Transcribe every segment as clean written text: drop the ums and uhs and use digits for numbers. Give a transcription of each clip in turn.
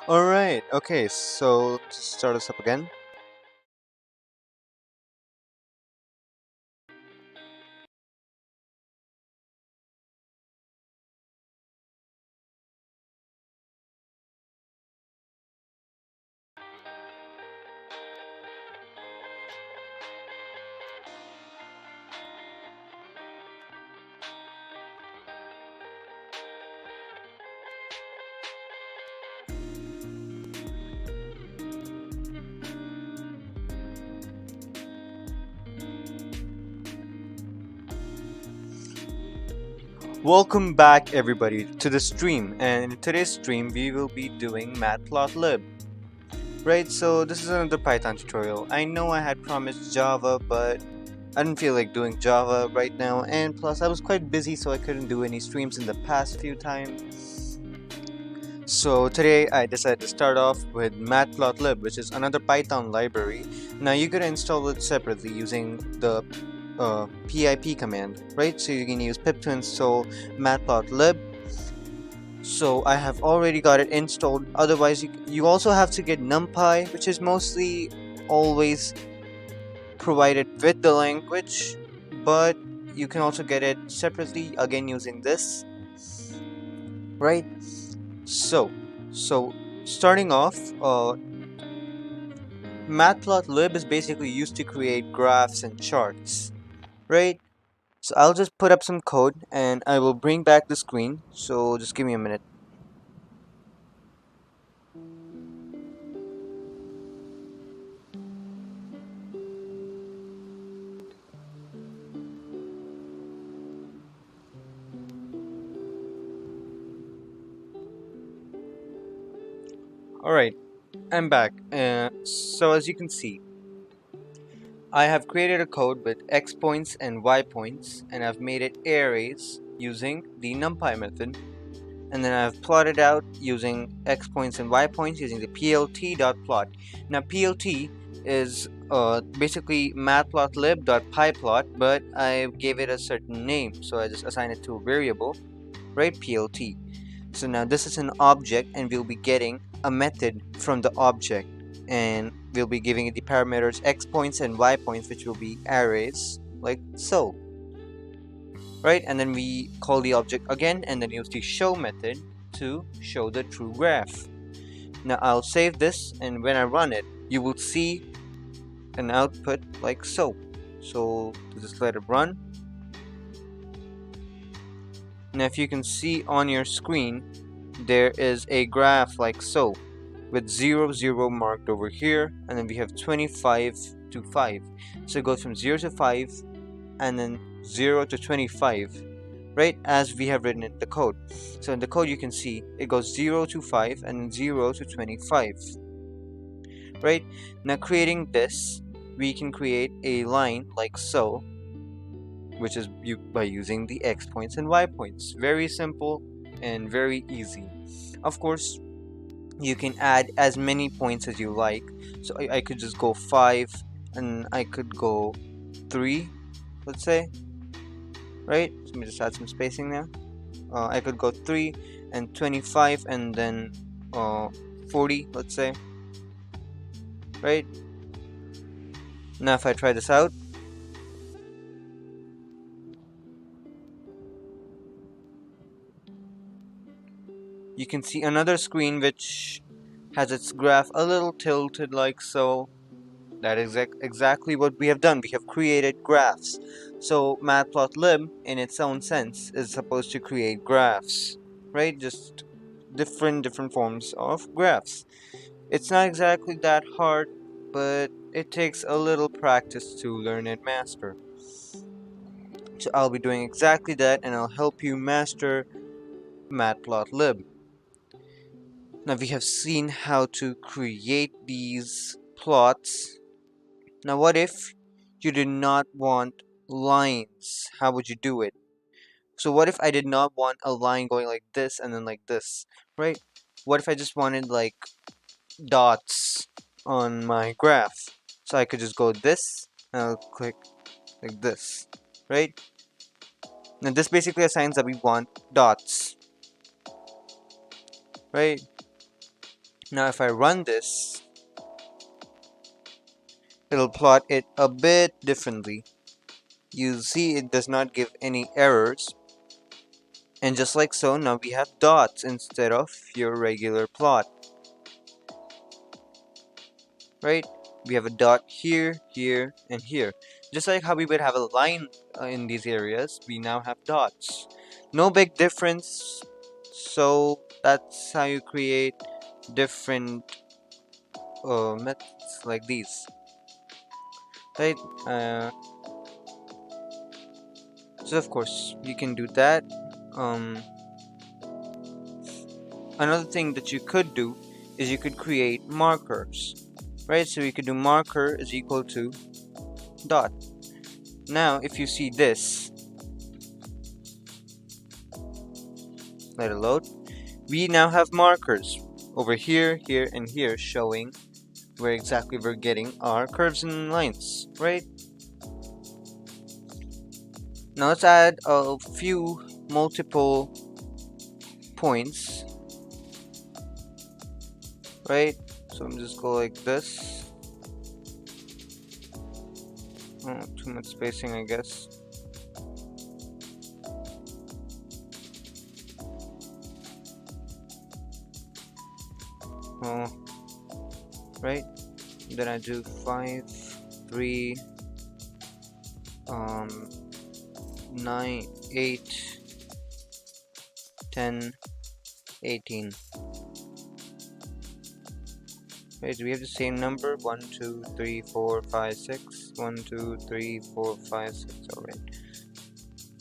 Alright, okay, so to start us up again. Welcome back, everybody, to the stream. And in today's stream, we will be doing Matplotlib. Right, so this is another Python tutorial. I know I had promised Java, but I didn't feel like doing Java right now, and plus I was quite busy, so I couldn't do any streams in the past few times. So today I decided to start off with Matplotlib, which is another Python library. Now you could install it separately using the pip command, right? So you can use pip to install Matplotlib. So I have already got it installed. Otherwise, you also have to get NumPy, which is mostly always provided with the language, but you can also get it separately again using this, right? So, so starting off, Matplotlib is basically used to create graphs and charts, right? So I'll just put up some code and I will bring back the screen. So just give me a minute. Alright, I'm back. So as you can see, I have created a code with x points and y points, and I've made it arrays using the NumPy method. And then I've plotted out using x points and y points using the plt.plot. Now plt is basically matplotlib.pyplot, but I gave it a certain name, so I just assigned it to a variable, right? Plt. So now this is an object, and we'll be getting a method from the object, and we'll be giving it the parameters x points and y points, which will be arrays, like so, right? And then we call the object again, and then use the show method to show the true graph. Now I'll save this, and when I run it, you will see an output like so. So just let it run. Now if you can see on your screen, there is a graph like so, with 0 0 marked over here, and then we have 25 to 5. So it goes from 0 to 5, and then 0 to 25, right, as we have written in the code. So in the code you can see it goes 0 to 5 and 0 to 25, right? Now creating this, we can create a line like so, which is by using the x points and y points. Very simple and very easy. Of course, you can add as many points as you like. So I could just go 5, and I could go 3, let's say, right? So let me just add some spacing there. I could go 3 and 25 and then 40, let's say, right? Now if I try this out, you can see another screen which has its graph a little tilted like so. That is exactly what we have done. We have created graphs. So Matplotlib, in its own sense, is supposed to create graphs, right? Just different forms of graphs. It's not exactly that hard, but it takes a little practice to learn and master. So I'll be doing exactly that, and I'll help you master Matplotlib. Now we have seen how to create these plots. Now what if you did not want lines? How would you do it? So what if I did not want a line going like this and then like this, right? What if I just wanted like dots on my graph? So I could just go this, and I'll click like this, right? Now this basically assigns that we want dots, right? Now if I run this, it'll plot it a bit differently. You see it does not give any errors. And just like so, now we have dots instead of your regular plot. Right? We have a dot here, here, and here. Just like how we would have a line in these areas, we now have dots. No big difference. So that's how you create different methods like these. Right? So of course you can do that. Another thing that you could do is you could create markers. Right? So you could do marker is equal to dot. Now if you see this, let it load, we now have markers over here, here, and here showing where exactly we're getting our curves and lines, right? Now let's add a few multiple points, right? So I'm just go like this. Oh, too much spacing, I guess. Oh, right. Then I do 5, 3, 9, 8, 10, 18. Wait, do we have the same number? 1, 2, 3, 4, 5, 6. 1, 2, 3, 4, 5, 6. Alright.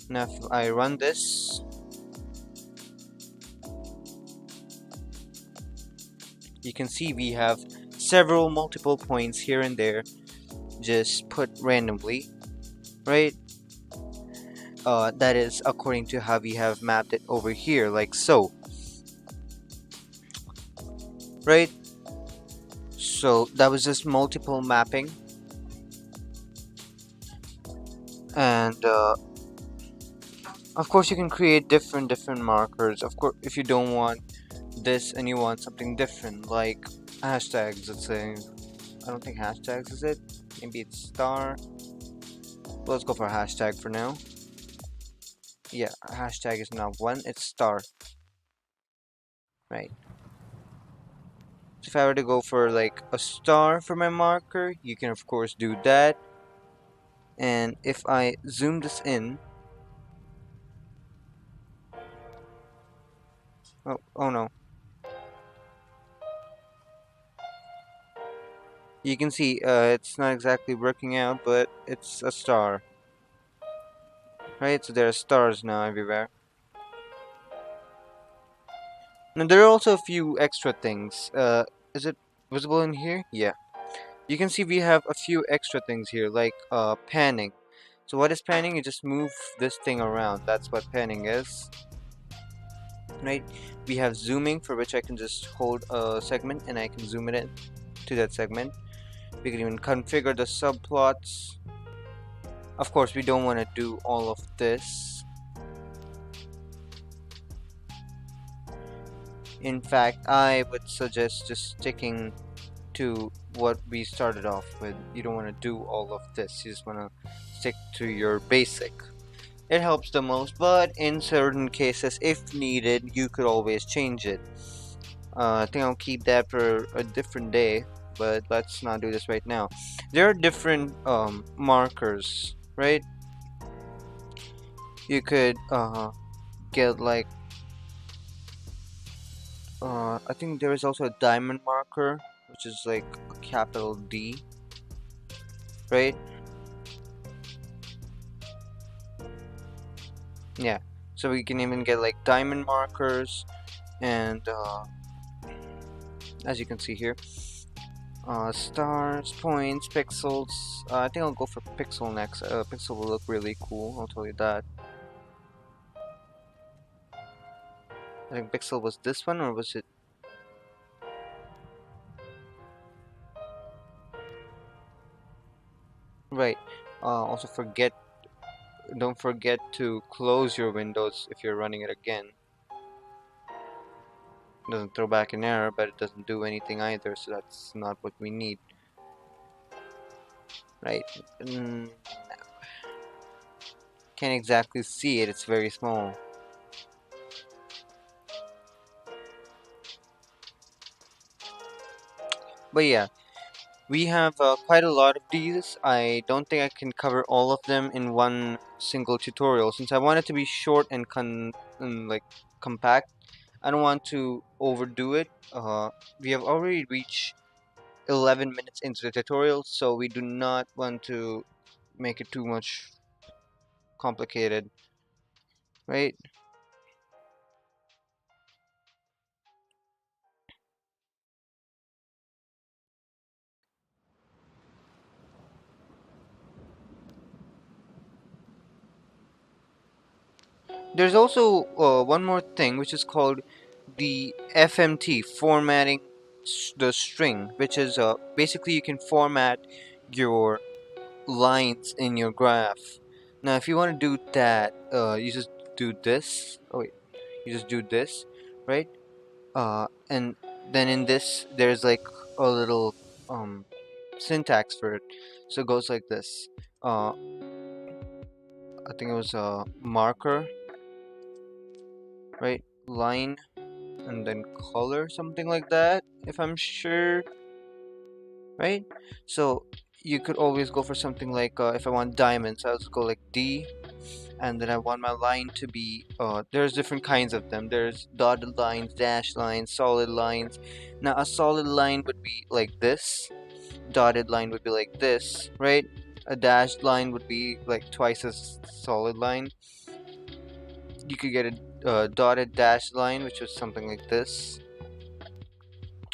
Now if I run this, you can see we have several multiple points here and there just put randomly, right? That is according to how we have mapped it over here, like so, right? So that was just multiple mapping, and of course you can create different markers. Of course, if you don't want this and you want something different, like hashtags, let's say. I don't think hashtags is it. Maybe it's star. Well, let's go for hashtag for now. Yeah, hashtag is not one, it's star. Right. So if I were to go for like a star for my marker, you can of course do that. And if I zoom this in, oh no, you can see it's not exactly working out, but it's a star. Right, so there are stars now everywhere. Now there are also a few extra things. Is it visible in here? Yeah. You can see we have a few extra things here, like panning. So what is panning? You just move this thing around. That's what panning is. Right? We have zooming, for which I can just hold a segment and I can zoom it in to that segment. We can even configure the subplots. Of course, we don't want to do all of this. In fact, I would suggest just sticking to what we started off with. You don't want to do all of this. You just want to stick to your basic. It helps the most, but in certain cases, if needed, you could always change it. I think I'll keep that for a different day, but let's not do this right now. There are different markers, right? You could get like I think there is also a diamond marker, which is like a capital D, right? Yeah, so we can even get like diamond markers, and as you can see here, stars, points, pixels. I think I'll go for pixel next. Pixel will look really cool, I'll tell you that. I think pixel was this one, or was it? Right. Also don't forget to close your windows if you're running it again. Doesn't throw back an error, but it doesn't do anything either, so that's not what we need. Right? Can't exactly see it, it's very small. But yeah, we have quite a lot of these. I don't think I can cover all of them in one single tutorial, since I want it to be short and like compact. I don't want to overdo it. We have already reached 11 minutes into the tutorial, so we do not want to make it too much complicated, right? There's also one more thing, which is called the FMT, formatting the string, which is basically you can format your lines in your graph. Now, if you want to do that, you just do this. Oh wait, you just do this, right? And then in this, there's like a little syntax for it. So it goes like this. I think it was a marker, right? Line and then color, something like that, if I'm sure, right? So you could always go for something like if I want diamonds, I'll just go like D, and then I want my line to be there's different kinds of them. There's dotted lines, dash lines, solid lines. Now a solid line would be like this, dotted line would be like this, right? A dashed line would be like twice as solid line. You could get a dotted dashed line, which was something like this.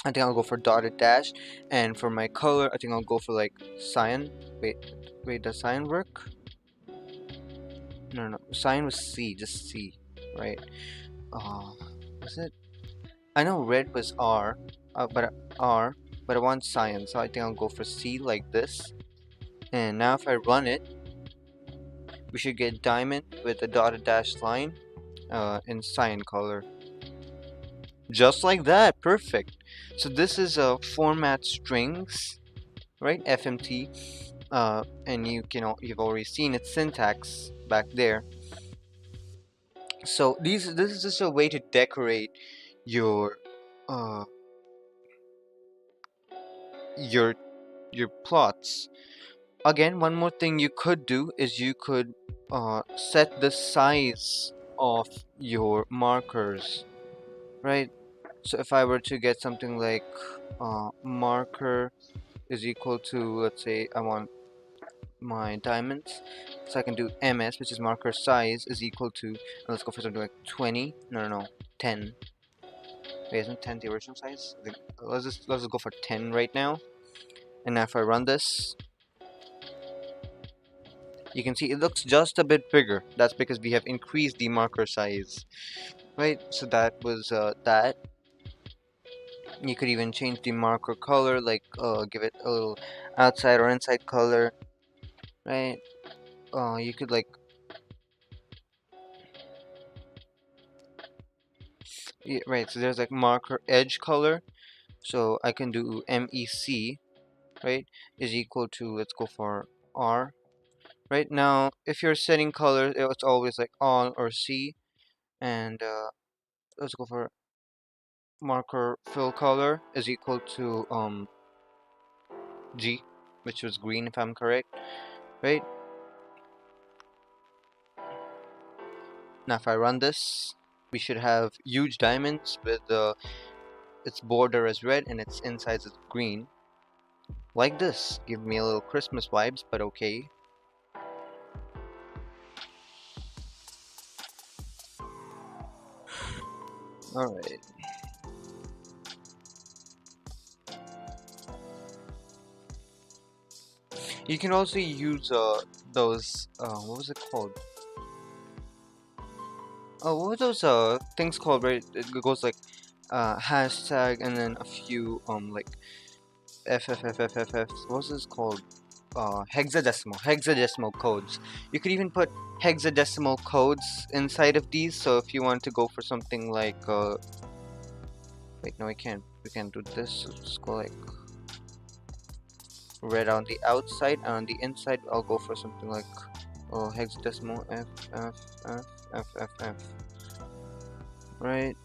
I think I'll go for dotted dash, and for my color, I think I'll go for like cyan. Wait, does cyan work? No, cyan was C, just C, right? Was it? I know red was R, but I want cyan, so I think I'll go for C like this. And now if I run it, we should get diamond with a dotted dash line, in cyan color. Just like that, perfect. So this is a format strings, right? FMT, and you've already seen its syntax back there. So this is just a way to decorate your uh, your your plots. Again, one more thing you could do is you could set the size of your markers, right? So if I were to get something like marker is equal to, let's say I want my diamonds, so I can do ms, which is marker size, is equal to, let's go for something like 20, no, 10. Wait, isn't 10 the original size? Let's just go for 10 right now. And now if I run this, you can see it looks just a bit bigger. That's because we have increased the marker size, right? So that was that. You could even change the marker color, like give it a little outside or inside color, right? You could like yeah, right. So there's like marker edge color. So I can do MEC, right, is equal to, let's go for R. Right now, if you're setting colors, it's always like on or C, and let's go for marker fill color is equal to G, which was green if I'm correct, right? Now if I run this, we should have huge diamonds with its border as red and its insides as green, like this. Give me a little Christmas vibes, but okay. Alright. You can also use those what was it called? Oh, what were those things called? Right, it goes like hashtag and then a few like FFFFFF. What was this called? Hexadecimal codes. You could even put hexadecimal codes inside of these. So if you want to go for something like Wait, no, we can't do this. So just go like red on the outside, and on the inside I'll go for something like hexadecimal F F F F F F. Right.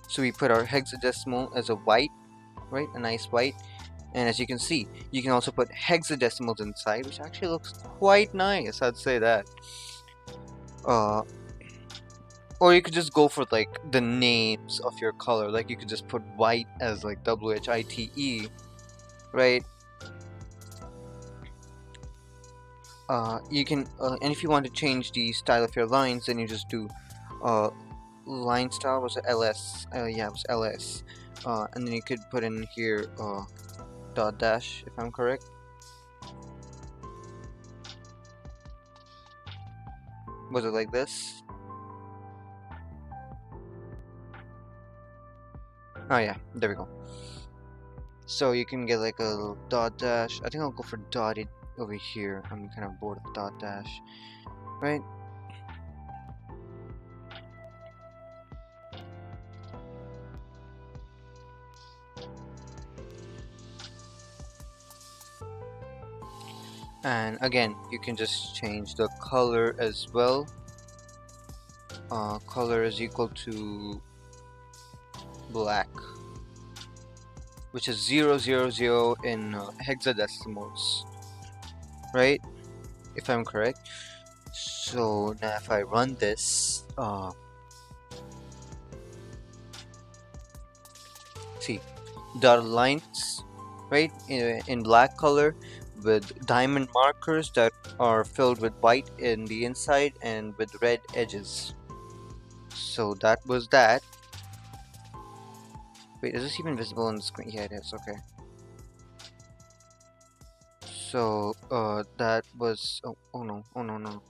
So we put our hexadecimal as a white, right? A nice white. And as you can see, you can also put hexadecimals inside, which actually looks quite nice, I'd say that. Or you could just go for like the names of your color, like you could just put white as like WHITE, right? You can, and if you want to change the style of your lines, then you just do line style. Was it LS? Yeah, it was LS. And then you could put in here dot dash, if I'm correct. Was it like this? Oh yeah, there we go. So you can get like a little dot dash. I think I'll go for dotted over here. I'm kind of bored of dot dash, right? And again, you can just change the color as well. Color is equal to black, which is 000 in hexadecimals, right? If I'm correct. So now if I run this, see, dotted lines, right, in black color with diamond markers that are filled with white in the inside and with red edges. So that was that. Wait, is this even visible on the screen? Yeah, it is. Okay. So that was oh no, oh no, no.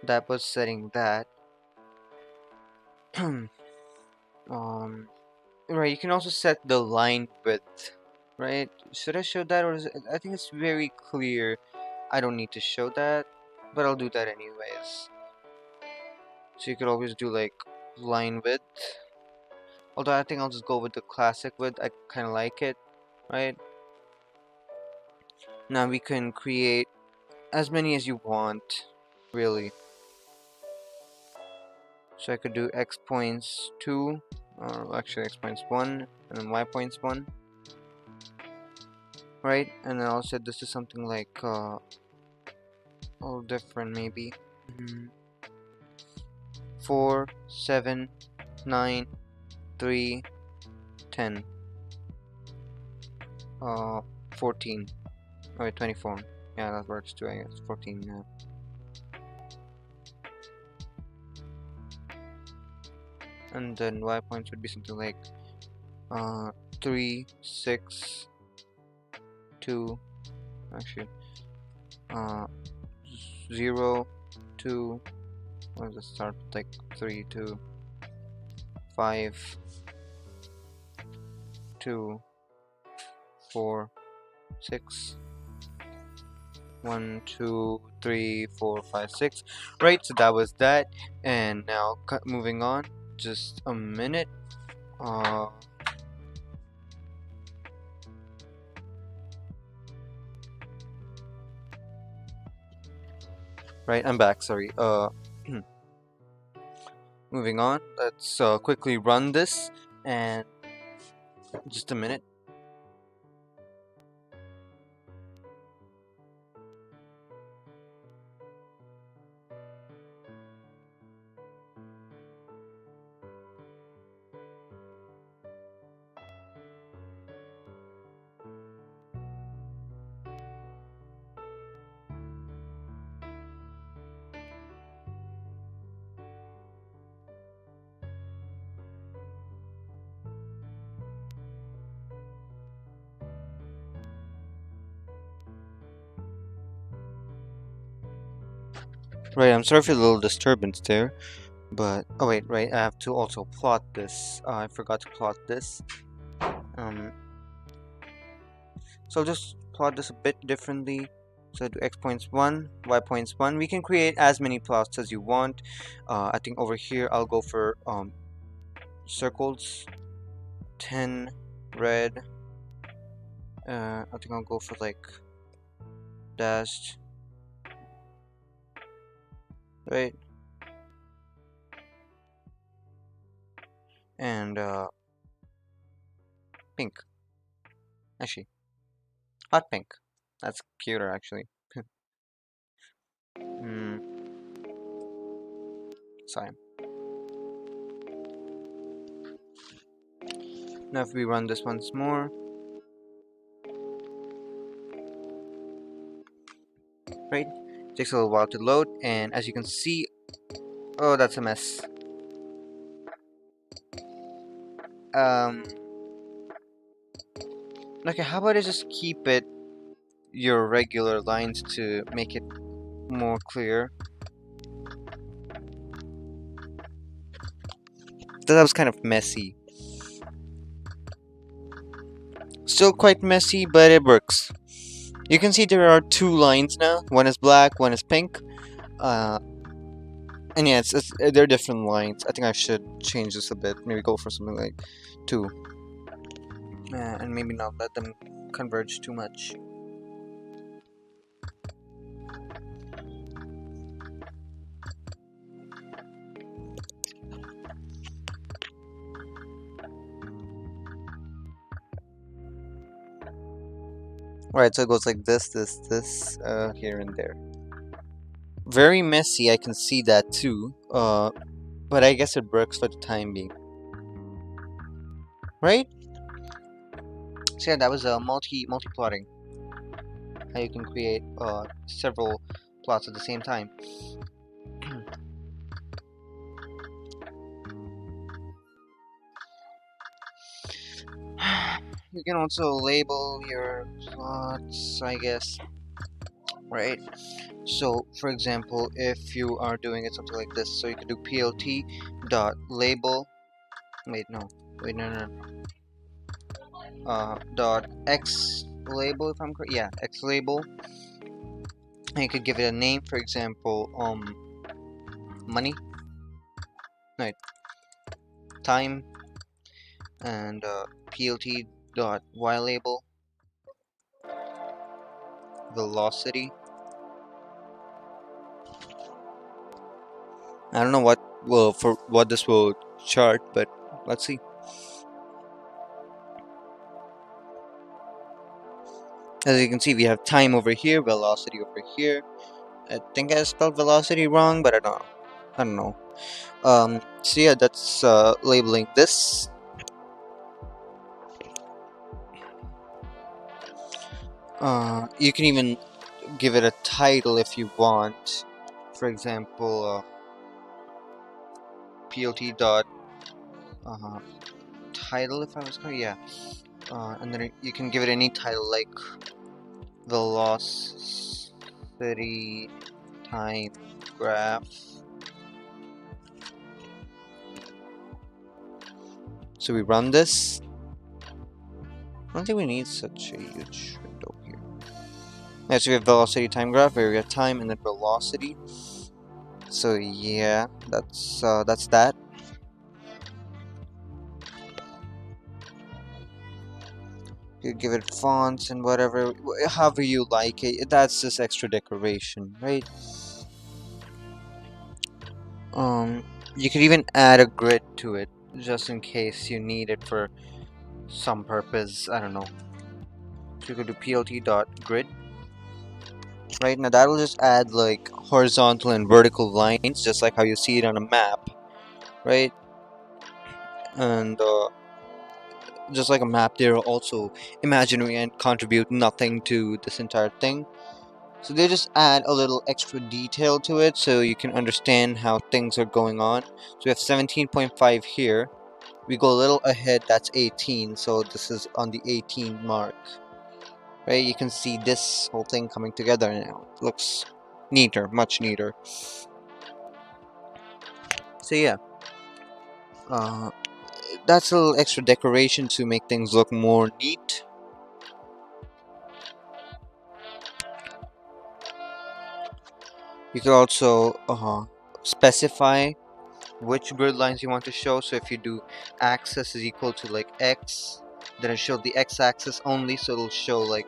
That was setting that. Right, you can also set the line width, right? Should I show that, or is it, I think it's very clear. I don't need to show that, but I'll do that anyways. So you could always do like line width. Although I think I'll just go with the classic width. I kind of like it, right? Now we can create as many as you want, really. So I could do x points 2, or actually x points 1, and then y points 1. Right, and then I'll set this to something like a little different, maybe 4, 7, 9, 3, 10, 14. Oh wait, 24. Yeah, that works too, I guess. 14 now. And then y points would be something like 3, 6, 2, actually 0, 2, let's start with like 3, 2, 5, 2, 4, 6, 1, 2, 3, 4, 5, 6. Right, so that was that. And now moving on, just a minute. Right, I'm back, sorry. Moving on, let's quickly run this, and just a minute. Right, I'm sorry for the little disturbance there, but oh wait, right, I have to also plot this. I forgot to plot this. So I'll just plot this a bit differently. So do x points 1, y points 1. We can create as many plots as you want. I think over here I'll go for circles, 10 red. I think I'll go for like dashed, right? And pink. Actually, hot pink. That's cuter actually. Hmm. Sorry. Now if we run this once more, right? Takes a little while to load, and as you can see, oh, that's a mess. Um. Okay, how about I just keep it your regular lines to make it more clear? That was kind of messy. Still quite messy, but it works. You can see there are two lines now. One is black, one is pink. And yeah, they're different lines. I think I should change this a bit. Maybe go for something like 2. And maybe not let them converge too much. Alright, so it goes like this, here and there. Very messy, I can see that too. But I guess it works for the time being. Right? So yeah, that was multi-plotting. How you can create several plots at the same time. You can also label your plots, I guess. Right? So, for example, if you are doing it something like this, so you could do plt dot label. Wait, no. Wait, no. Dot x label, if I'm correct. Yeah, x label. And you could give it a name, for example, money. Right. Time. And plt dot y label. Velocity. I don't know what this will chart, but let's see. As you can see, we have time over here, velocity over here. I think I spelled velocity wrong, but I don't know. So yeah, that's labeling this. You can even give it a title if you want. For example, plt dot title, if I was correct. Yeah. And then you can give it any title like velocity time graph. So we run this. I don't think we need such a huge window here. Next we have velocity time graph where we have time and then velocity. So yeah, that's that. You give it fonts and whatever, however you like it. That's just extra decoration, right? You could even add a grid to it just in case you need it for some purpose. I don't know. So you could do plt.grid. Right now, that'll just add like horizontal and vertical lines, just like how you see it on a map, right? And just like a map, they're also imaginary and contribute nothing to this entire thing. So they just add a little extra detail to it so you can understand how things are going on. So we have 17.5 here. We go a little ahead, that's 18, so this is on the 18 mark. Right, you can see this whole thing coming together now. It looks neater, much neater. So yeah, that's a little extra decoration to make things look more neat. You can also specify which grid lines you want to show. So if you do axis is equal to like x, then it shows the x-axis only, so it'll show like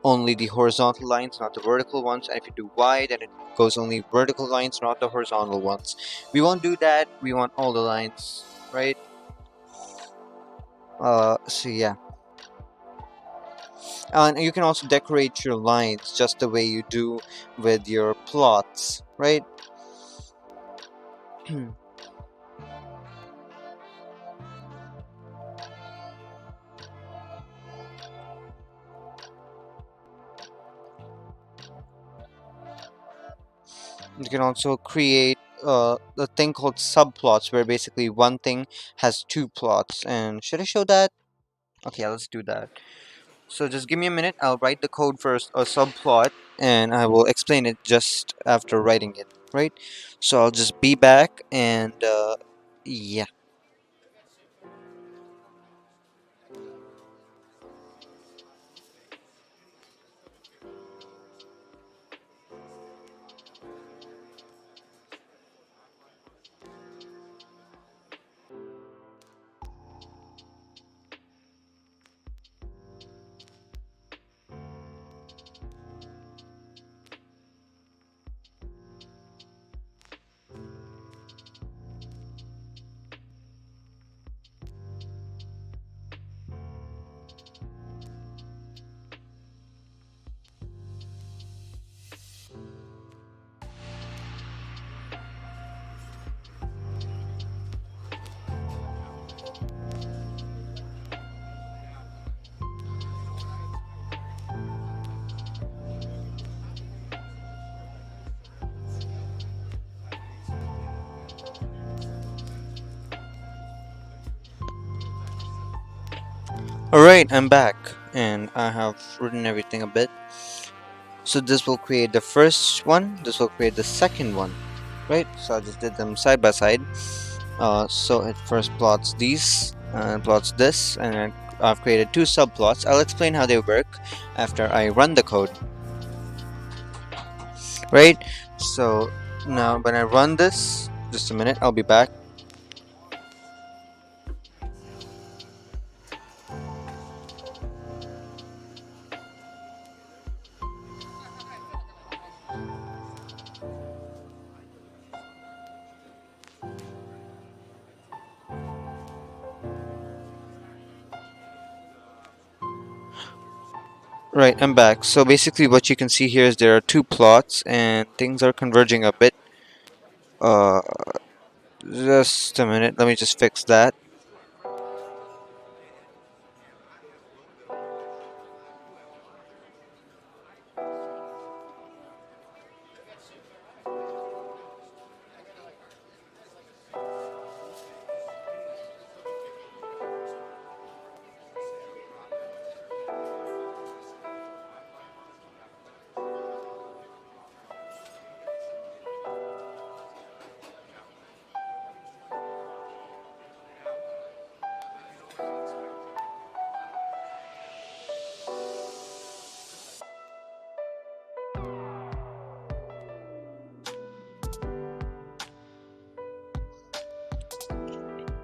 only the horizontal lines, not the vertical ones. And if you do y, then it goes only vertical lines, not the horizontal ones. We won't do that. We want all the lines, right? So yeah. And you can also decorate your lines just the way you do with your plots, right? You can also create a thing called subplots, where basically one thing has two plots. And should I show that? Okay, yeah, let's do that. So just give me a minute. I'll write the code first, a subplot, and I will explain it just after writing it, right? So I'll just be back, and yeah. Alright, I'm back, and I have written everything a bit. So this will create the first one, this will create the second one, right? So I just did them side by side. So it first plots these, and plots this, and I've created two subplots. I'll explain how they work after I run the code, right? So now when I run this, just a minute, I'll be back. Right, I'm back. So basically what you can see here is there are two plots and things are converging a bit. Uh, just a minute, let me just fix that.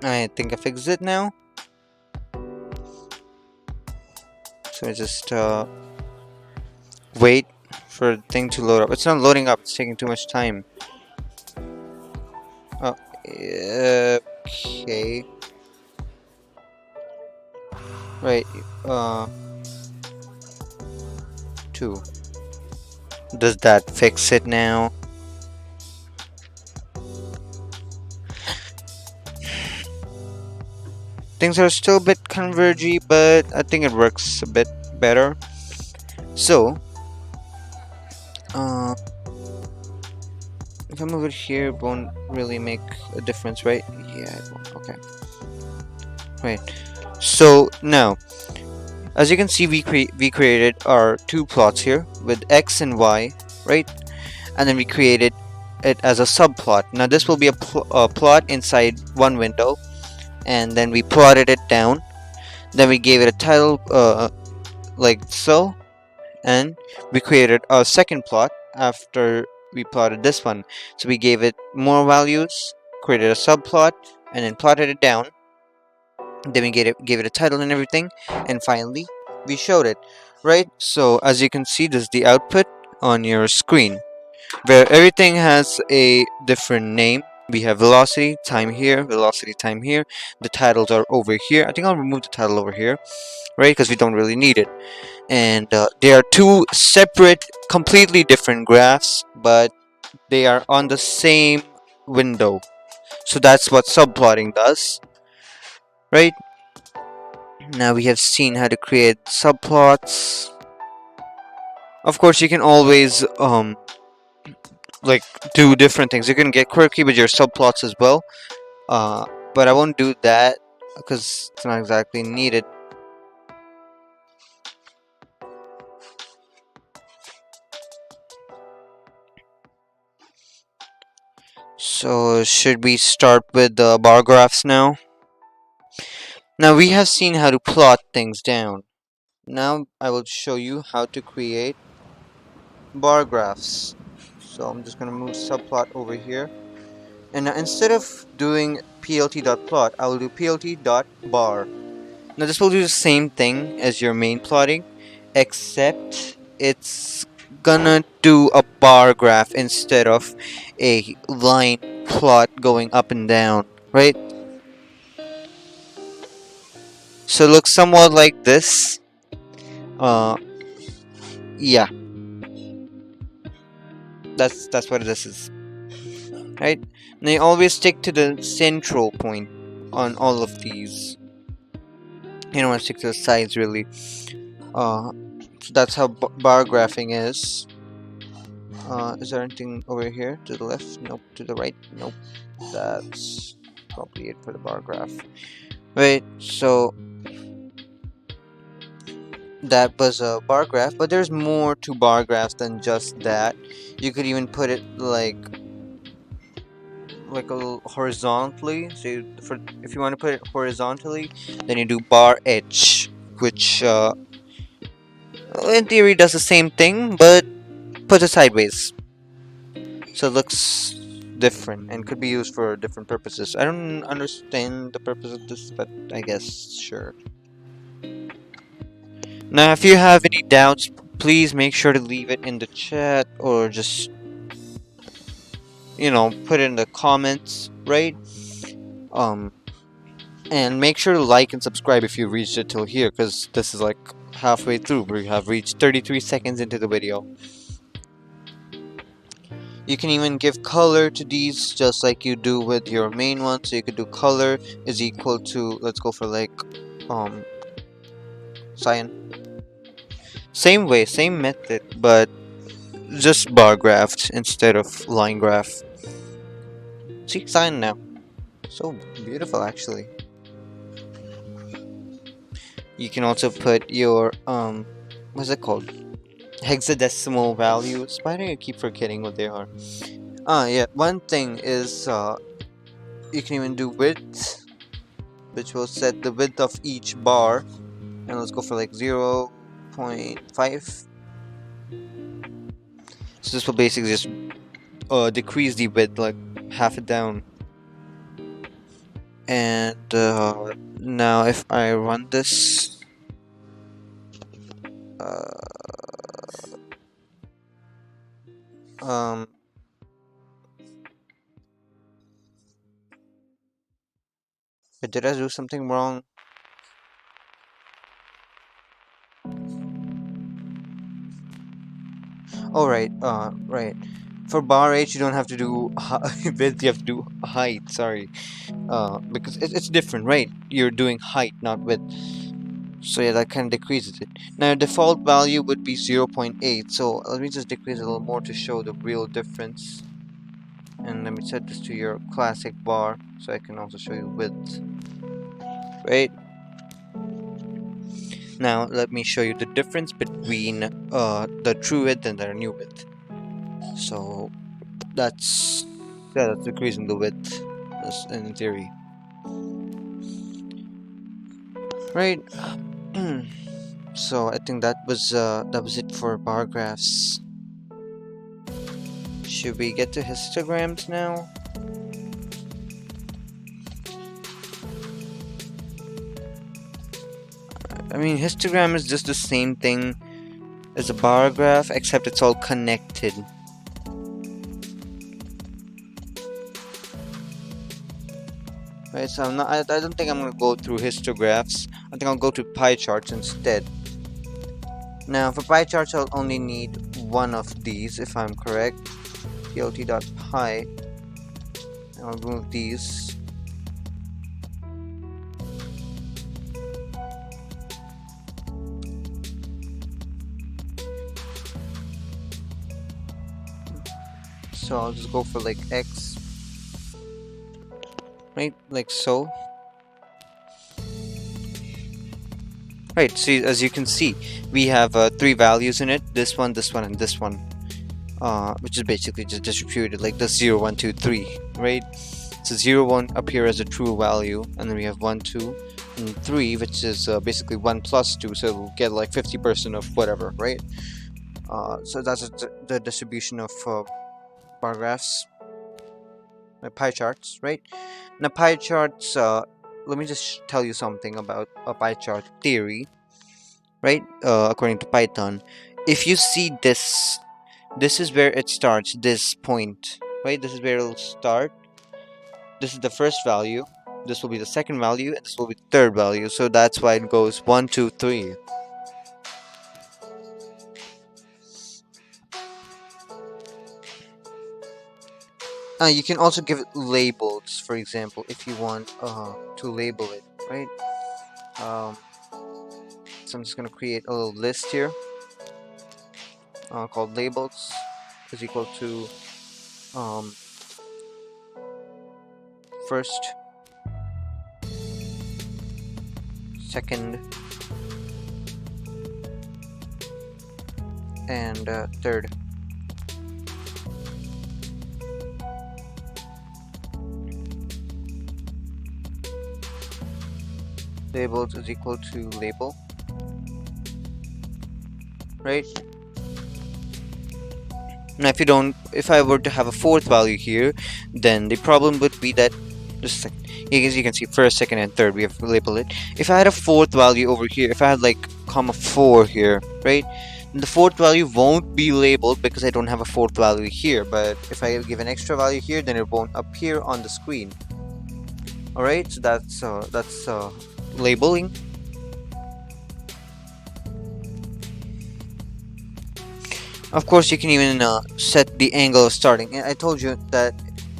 I think I fixed it now. So I just wait for the thing to load up. It's not loading up, it's taking too much time. Oh, okay. Right, 2. Does that fix it now? Things are still a bit convergy, but I think it works a bit better. So, if I move it here, it won't really make a difference, right? Yeah, it won't. Okay. Right. So now, as you can see, we created our two plots here with x and y, right? And then we created it as a subplot. Now this will be a plot inside one window, and then we plotted it down. Then we gave it a title like so, and we created a second plot after we plotted this one. So we gave it more values, created a subplot, and then plotted it down. Then we gave it a title and everything, and finally we showed it, right? So as you can see, this is the output on your screen, where everything has a different name. We have velocity, time here, velocity, time here. The titles are over here. I think I'll remove the title over here, right? Because we don't really need it. And they are two separate, completely different graphs, but they are on the same window. So that's what subplotting does, right? Now we have seen how to create subplots. Of course, you can always like do different things. You can get quirky with your subplots as well. But I won't do that because it's not exactly needed. So should we start with the bar graphs now? Now we have seen how to plot things down. Now I will show you how to create bar graphs. So I'm just gonna move subplot over here. And now instead of doing plt.plot, I will do plt.bar. Now this will do the same thing as your main plotting, except it's gonna do a bar graph instead of a line plot going up and down, right? So it looks somewhat like this. Yeah, that's what this is, right? Now you always stick to the central point on all of these. You don't want to stick to the sides really. So that's how bar graphing is. Is there anything over here to the left? Nope. To the right? Nope. That's probably it for the bar graph. Right, so that was a bar graph, but there's more to bar graphs than just that. You could even put it like a little horizontally. So if you want to put it horizontally, then you do bar edge, which in theory does the same thing, but puts it sideways. So it looks different and could be used for different purposes. I don't understand the purpose of this, but I guess sure. Now, if you have any doubts, please make sure to leave it in the chat or just, put it in the comments, right? And make sure to like and subscribe if you reached it till here, because this is like halfway through. We have reached 33 seconds into the video. You can even give color to these just like you do with your main one. So you could do color is equal to, let's go for like cyan. Same way, same method, but just bar graphed instead of line graph. See, cyan now. So beautiful actually. You can also put your what's it called? Hexadecimal values. Why do I keep forgetting what they are? Yeah, one thing is you can even do width, which will set the width of each bar, and let's go for like 0.5. So this will basically just decrease the width, like half it down. And now if I run this, did I do something wrong? Oh right, right. For bar H, you don't have to do width. You have to do height. Sorry, because it's different, right? You're doing height, not width. So yeah, that kind of decreases it. Now default value would be 0.8. So let me just decrease a little more to show the real difference. And let me set this to your classic bar, so I can also show you width. Right. Now let me show you the difference between the true width and the new width. So that's decreasing the width in theory, right? So I think that was it for bar graphs. should we get to histograms now? I mean, histogram is just the same thing as a bar graph, except it's all connected. Right, so I don't think I'm gonna go through histographs. I think I'll go to pie charts instead. Now, for pie charts, I'll only need one of these, if I'm correct. plt.pie. I'll remove these. So I'll just go for like X. Right, like so. Right, see, as you can see, we have 3 values in it. This one, and this one. Which is basically just distributed like this 0, 1, 2, 3, right? So 0, 1 appear as a true value, and then we have 1, 2, and 3, which is basically 1 plus 2, so we'll get like 50% of whatever, right? So that's the distribution of bar graphs, pie charts, right? Now pie charts, let me just tell you something about a pie chart theory, right? According to Python, if you see this is where it starts, this point, right? This is where it'll start. This is the first value, this will be the second value, and this will be the third value. So that's why it goes 1, 2, 3. You can also give it labels, for example, if you want to label it, right? So I'm just going to create a little list here called labels is equal to first, second, and third. Labels is equal to label, right? Now if I were to have a fourth value here, then the problem would be that just as you can see, first, second, and third, we have labeled it. If I had a fourth value over here, if I had like comma 4 here, right, the fourth value won't be labeled because I don't have a fourth value here. But if I give an extra value here, then it won't appear on the screen. Alright, so that's labeling. Of course, you can even set the angle of starting. I told you that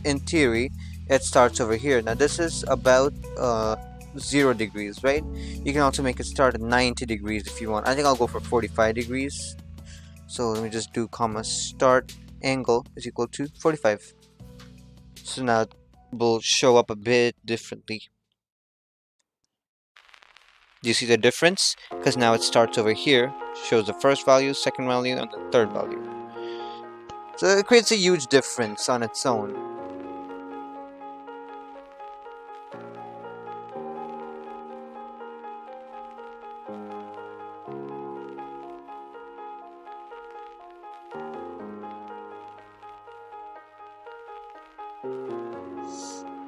in theory it starts over here. Now this is about 0 degrees, right? You can also make it start at 90 degrees if you want. I think I'll go for 45 degrees. So let me just do comma start angle is equal to 45. So now it will show up a bit differently. Do you see the difference? Because now it starts over here, shows the first value, second value, and the third value. So it creates a huge difference on its own.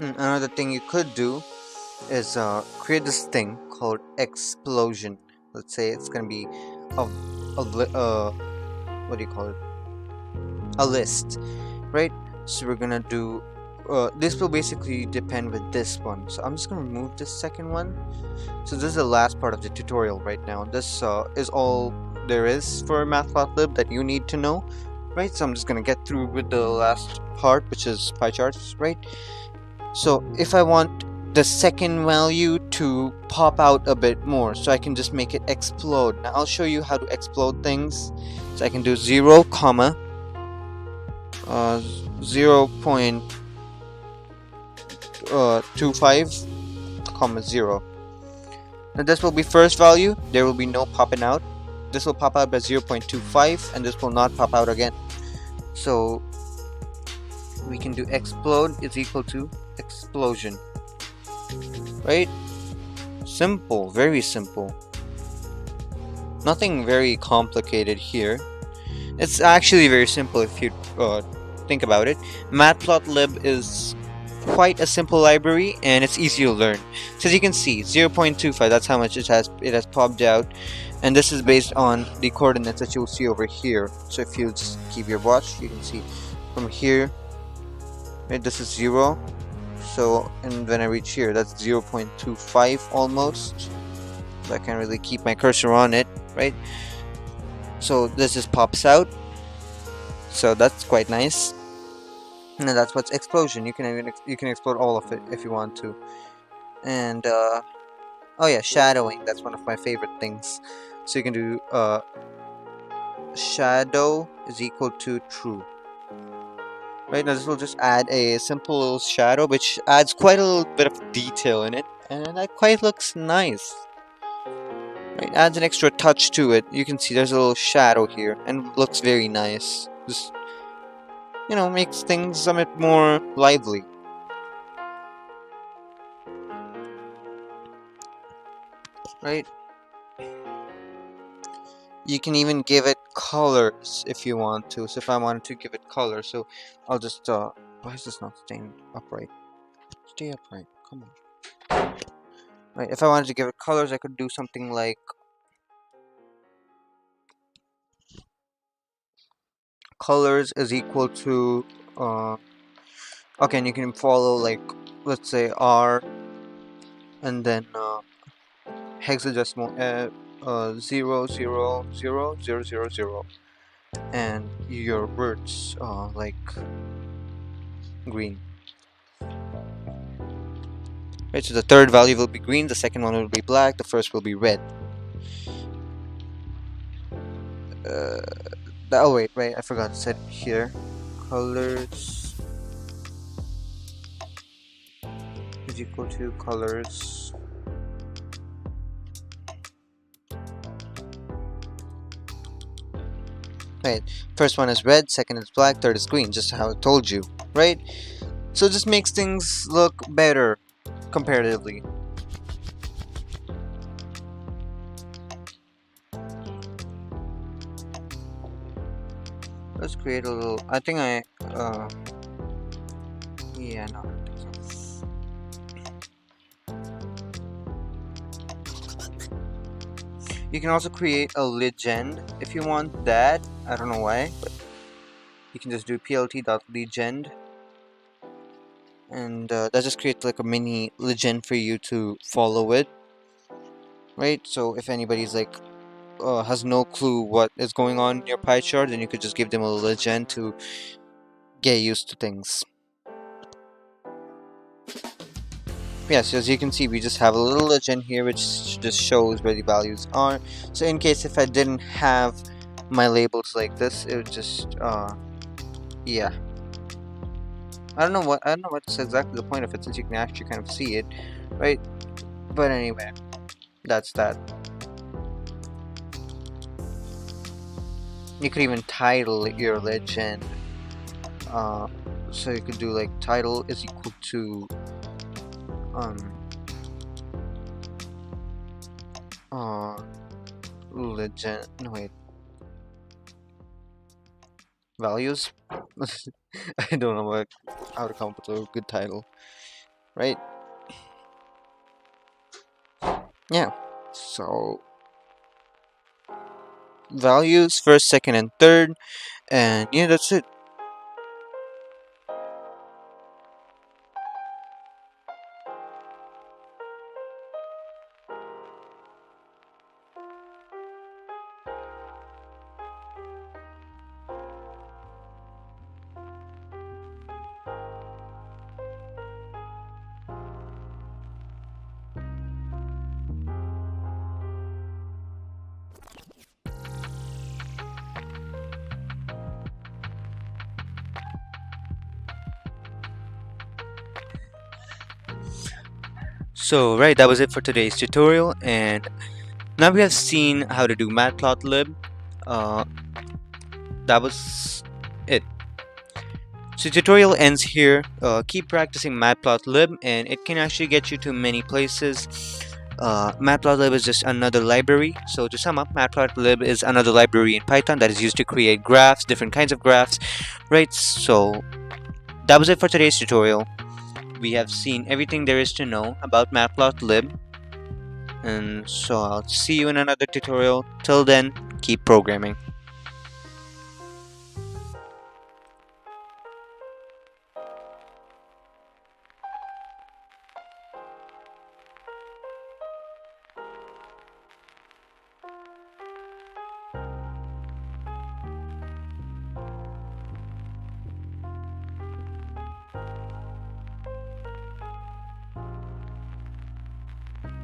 Another thing you could do is create this thing called explosion. Let's say it's gonna be what do you call it? A list, right? So we're gonna do this will basically depend with this one. So I'm just gonna remove this second one. So this is the last part of the tutorial right now. This is all there is for Matplotlib that you need to know, right? So I'm just gonna get through with the last part, which is pie charts, right? So if I want the second value to pop out a bit more, so I can just make it explode. Now I'll show you how to explode things. So I can do 0, 0.25, 0. Now this will be first value. There will be no popping out. This will pop out by 0.25, and this will not pop out again. So we can do explode is equal to explosion, right? Simple, very simple. Nothing very complicated here. It's actually very simple if you think about it, Matplotlib is quite a simple library and it's easy to learn. So as you can see, 0.25, that's how much it has popped out, and this is based on the coordinates that you'll see over here. So if you just keep your watch, you can see from here, right, this is 0. So, and when I reach here, that's 0.25 almost. So I can't really keep my cursor on it, right? So this just pops out. So that's quite nice. And that's what's explosion. You can explode all of it if you want to. And oh yeah, shadowing. That's one of my favorite things. So you can do shadow is equal to true. Right, now this will just add a simple little shadow, which adds quite a little bit of detail in it, and that quite looks nice. Right, adds an extra touch to it. You can see there's a little shadow here, and looks very nice. Just, you know, makes things a bit more lively. Right? You can even give it colors if you want to. So if I wanted to give it color, so I'll just why is this not staying upright? Stay upright, come on. Right, if I wanted to give it colors, I could do something like colors is equal to okay, and you can follow, like, let's say R and then hexadecimal 0 0 0 0 0 0, and your words like green. Right, so the third value will be green, the second one will be black, the first will be red. Oh wait, I forgot to set here. Colors is equal to colors. Right, first one is red, second is black, third is green, just how I told you, right? So it just makes things look better comparatively. Let's create a little, I think yeah, no, I don't think so. You can also create a legend if you want that. I don't know why, but you can just do plt.legend, and that just creates like a mini legend for you to follow it, right? So if anybody's like has no clue what is going on in your pie chart, then you could just give them a legend to get used to things. Yes, as you can see, we just have a little legend here which just shows where the values are. So in case if I didn't have my labels like this, it would just yeah, I don't know what's exactly the point of it, since you can actually kind of see it, right? But anyway, that's that. You could even title your legend, so you could do like title is equal to legend, no wait, values. I don't know how to come up with a good title, right? Yeah, so values first, second, and third, and yeah, that's it. So right, that was it for today's tutorial, and now we have seen how to do Matplotlib. That was it. So tutorial ends here. Keep practicing Matplotlib, and it can actually get you to many places. Matplotlib is just another library. So to sum up, Matplotlib is another library in Python that is used to create graphs, different kinds of graphs, right? So that was it for today's tutorial. We have seen everything there is to know about Matplotlib, and so I'll see you in another tutorial. Till then, keep programming.